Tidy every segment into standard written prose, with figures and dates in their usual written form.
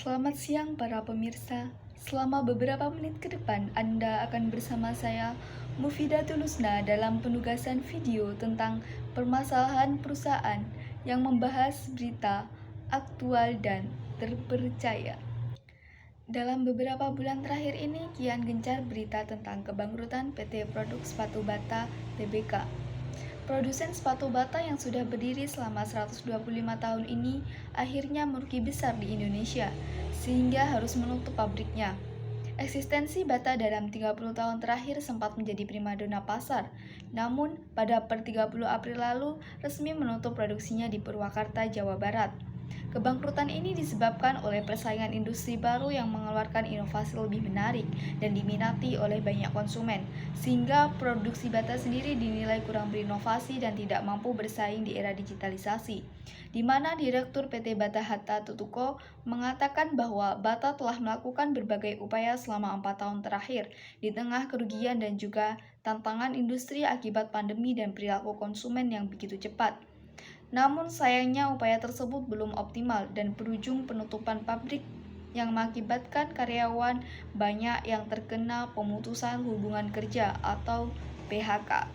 Selamat siang para pemirsa. Selama beberapa menit ke depan, Anda akan bersama saya, Mufidatul Husna, dalam penugasan video tentang permasalahan perusahaan yang membahas berita aktual dan terpercaya. Dalam beberapa bulan terakhir ini, kian gencar berita tentang kebangkrutan PT Produk Sepatu Bata Tbk. Produsen sepatu bata yang sudah berdiri selama 125 tahun ini akhirnya merugi besar di Indonesia, sehingga harus menutup pabriknya. Eksistensi Bata dalam 30 tahun terakhir sempat menjadi primadona pasar, namun pada per 30 April lalu resmi menutup produksinya di Purwakarta, Jawa Barat. Kebangkrutan ini disebabkan oleh persaingan industri baru yang mengeluarkan inovasi lebih menarik dan diminati oleh banyak konsumen, sehingga produksi Bata sendiri dinilai kurang berinovasi dan tidak mampu bersaing di era digitalisasi. Di mana Direktur PT Bata Hatta Tutuko mengatakan bahwa Bata telah melakukan berbagai upaya selama 4 tahun terakhir di tengah kerugian dan juga tantangan industri akibat pandemi dan perilaku konsumen yang begitu cepat. Namun sayangnya upaya tersebut belum optimal dan berujung penutupan pabrik yang mengakibatkan karyawan banyak yang terkena pemutusan hubungan kerja atau PHK.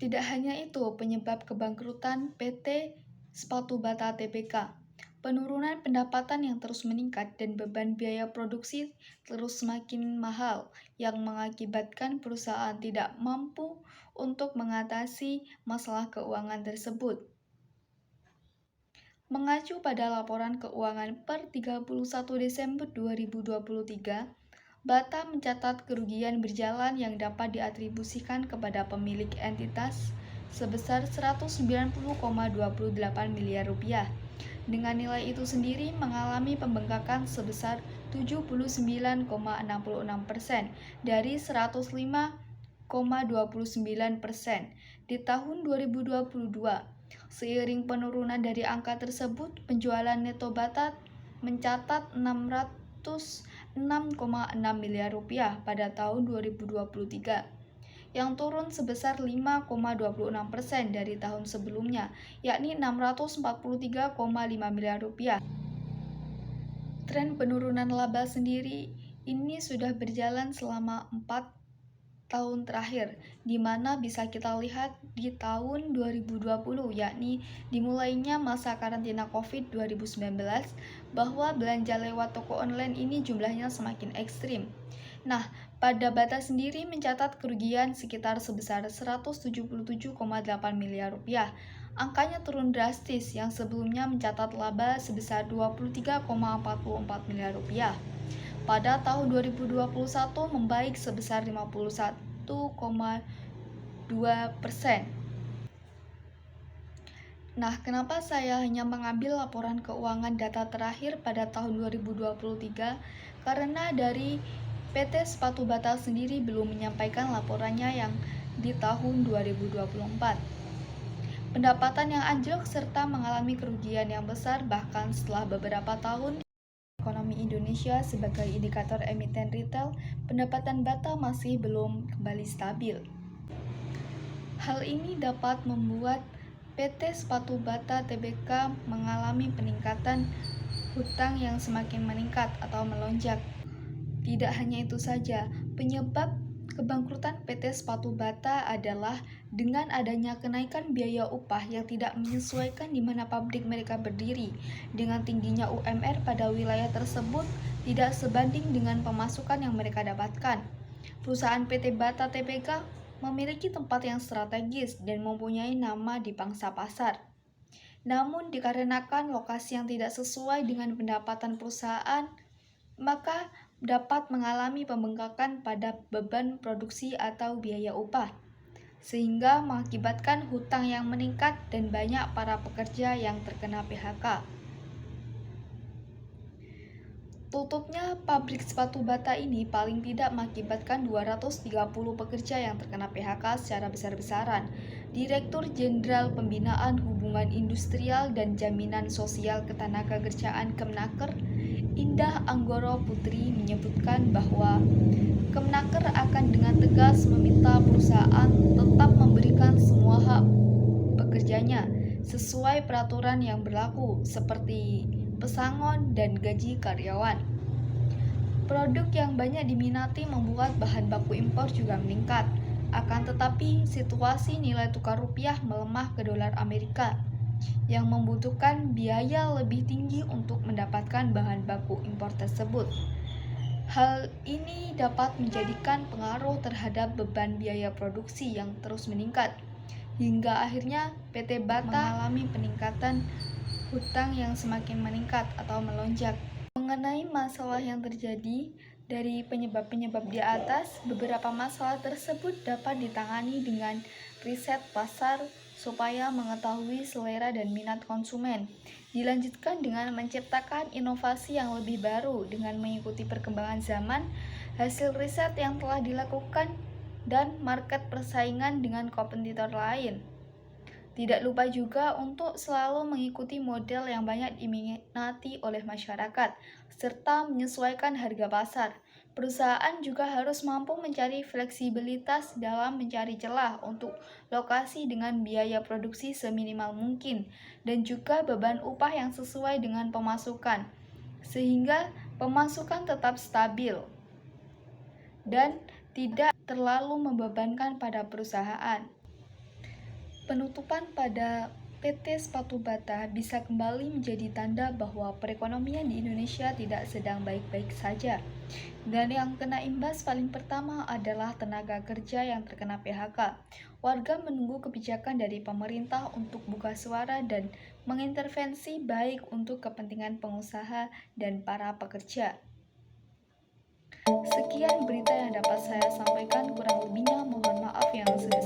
Tidak hanya itu penyebab kebangkrutan PT Sepatu Bata Tbk. Penurunan pendapatan yang terus meningkat dan beban biaya produksi terus semakin mahal yang mengakibatkan perusahaan tidak mampu untuk mengatasi masalah keuangan tersebut. Mengacu pada laporan keuangan per 31 Desember 2023, Bata mencatat kerugian berjalan yang dapat diatribusikan kepada pemilik entitas sebesar 190,28 miliar rupiah. Dengan nilai itu sendiri mengalami pembengkakan sebesar 79,66% dari 105,29% di tahun 2022. Seiring penurunan dari angka tersebut, penjualan neto Bata mencatat 606,6 miliar rupiah pada tahun 2023. Yang turun sebesar 5,26% dari tahun sebelumnya, yakni 643,5 miliar rupiah. Tren penurunan laba sendiri ini sudah berjalan selama 4 tahun terakhir, di mana bisa kita lihat di tahun 2020, yakni dimulainya masa karantina COVID 2019, bahwa belanja lewat toko online ini jumlahnya semakin ekstrim. Nah, pada Bata sendiri mencatat kerugian sekitar sebesar 177,8 miliar rupiah. Angkanya turun drastis yang sebelumnya mencatat laba sebesar 23,44 miliar rupiah. Pada tahun 2021 membaik sebesar 51,2%. Nah, kenapa saya hanya mengambil laporan keuangan data terakhir pada tahun 2023? Karena dari PT Sepatu Bata sendiri belum menyampaikan laporannya yang di tahun 2024. Pendapatan yang anjlok serta mengalami kerugian yang besar bahkan setelah beberapa tahun ekonomi Indonesia sebagai indikator emiten retail, pendapatan Bata masih belum kembali stabil. Hal ini dapat membuat PT Sepatu Bata Tbk mengalami peningkatan hutang yang semakin meningkat atau melonjak. Tidak hanya itu saja, penyebab kebangkrutan PT Sepatu Bata adalah dengan adanya kenaikan biaya upah yang tidak menyesuaikan di mana pabrik mereka berdiri. Dengan tingginya UMR pada wilayah tersebut tidak sebanding dengan pemasukan yang mereka dapatkan. Perusahaan PT Bata Tbk memiliki tempat yang strategis dan mempunyai nama di pangsa pasar. Namun dikarenakan lokasi yang tidak sesuai dengan pendapatan perusahaan, maka dapat mengalami pembengkakan pada beban produksi atau biaya upah, sehingga mengakibatkan hutang yang meningkat dan banyak para pekerja yang terkena PHK. Tutupnya pabrik sepatu Bata ini paling tidak mengakibatkan 230 pekerja yang terkena PHK secara besar-besaran. Direktur Jenderal Pembinaan Hubungan Industrial dan Jaminan Sosial Ketenagakerjaan Kemnaker, Indah Anggoro Putri, menyebutkan bahwa Kemnaker akan dengan tegas meminta perusahaan tetap memberikan semua hak pekerjanya sesuai peraturan yang berlaku, seperti pesangon, dan gaji karyawan. Produk yang banyak diminati membuat bahan baku impor juga meningkat. Akan tetapi, situasi nilai tukar rupiah melemah ke dolar Amerika, yang membutuhkan biaya lebih tinggi untuk mendapatkan bahan baku impor tersebut. Hal ini dapat menjadikan pengaruh terhadap beban biaya produksi yang terus meningkat, hingga akhirnya PT Bata mengalami peningkatan hutang yang semakin meningkat atau melonjak. Mengenai masalah yang terjadi dari penyebab-penyebab di atas, beberapa masalah tersebut dapat ditangani dengan riset pasar supaya mengetahui selera dan minat konsumen. Dilanjutkan dengan menciptakan inovasi yang lebih baru dengan mengikuti perkembangan zaman, hasil riset yang telah dilakukan, dan market persaingan dengan kompetitor lain. Tidak lupa juga untuk selalu mengikuti model yang banyak diminati oleh masyarakat, serta menyesuaikan harga pasar. Perusahaan juga harus mampu mencari fleksibilitas dalam mencari celah untuk lokasi dengan biaya produksi seminimal mungkin, dan juga beban upah yang sesuai dengan pemasukan, sehingga pemasukan tetap stabil dan tidak terlalu membebankan pada perusahaan. Penutupan pada PT Sepatu Bata bisa kembali menjadi tanda bahwa perekonomian di Indonesia tidak sedang baik-baik saja. Dan yang kena imbas paling pertama adalah tenaga kerja yang terkena PHK. Warga menunggu kebijakan dari pemerintah untuk buka suara dan mengintervensi baik untuk kepentingan pengusaha dan para pekerja. Sekian berita yang dapat saya sampaikan, kurang lebihnya mohon maaf yang sebesar.